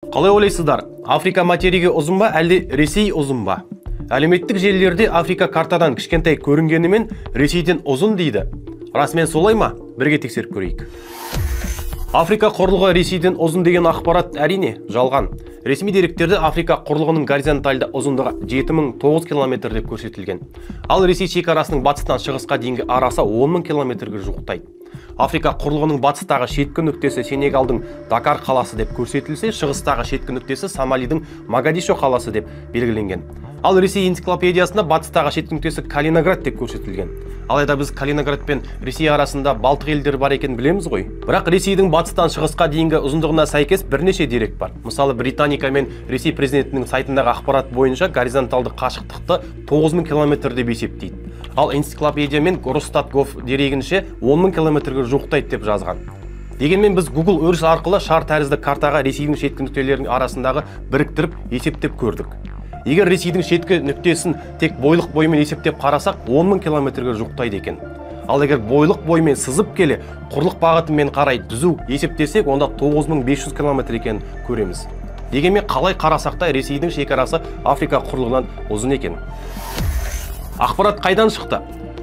Қалай ойлайсыздар? Африка материгі ұзын ба, әлде Ресей ұзын ба? Әлеуметтік желілерде Африка картадан кішкентай көрінгенімен Ресейден ұзын дейді. Расымен солай ма? Бірге тексеріп көрейік. Африка құрлығы Ресейден ұзын деген ақпарат әрине жалған. Ресми деректерде Африка құрлығының горизонтальды ұзындығы 7009 км деп көрсетілген. Ал Ресей шекарасының батыстан шығысқа дейінгі арасы 10 000 км-ге жуықтайды. Африка құрлығының батыстағы шеткі нүктесі Сенегалдың Дакар қаласы деп көрсетілсе, шығыстағы шеткі нүктесі Сомалидің Могадишо қаласы деп белгіленген. Ал Ресей энциклопедиясында батыстағы шеткі нүктесі Калининград деп көрсетілген. Алайда біз Калининград пен Ресей арасында Балтық елдері бар екенін білеміз ғой. Бірақ Ресейдің батыстан шығысқа дейінгі ұзындығына сәйкес бірнеше дерек бар. Мысалы, Британика мен Ресей президентінің сайтындағы ақпарат бойынша горизонталды қашықтықты 9000 км деп есептейді. Ал энциклопедия мен Росстат.гов дерегінше 10 000 км-ге жуықтайды деп жазған. Дегенмен біз Google Earth арқылы шар тәрізді картаға Ресейдің шеткі нүктелерінің арасындағы біріктіріп есептеп көрдік. Егер Ресейдің шеткі нүктесін тек бойлық бойымен есептеп қарасақ, 10 000 км-ге жуықтайды екен. Ал егер бойлық боймен сызып келе, құрлық бағытымен қарай түзу есептесек, онда 9500 км екенін көреміз. Дегенмен қалай қарасақ та Ресейдің шекарасы Африка құрлығынан ұзын екен. Ақпарат қайдан шықты?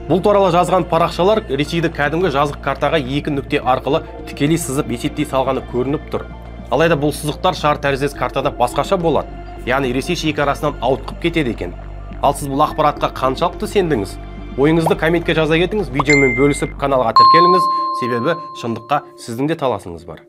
Бұл туралы жазған парақшалар Ресейді кәдімгі жазық картаға екі нүкте арқылы тікелей сызып есептей салғаны көрініп тұр. Алайда бұл сызықтар шар тәріздес картада басқаша болады. Яғни Ресей шекарасынан ауытқып кетеді екен. Ал сіз бұл ақпаратқа қаншалықты сендіңіз? Ойыңызды комментке жаза кетіңіз, видеомен бөлісіп каналға тіркеліңіз, себебі шындыққа сіздің де таласыңыз бар.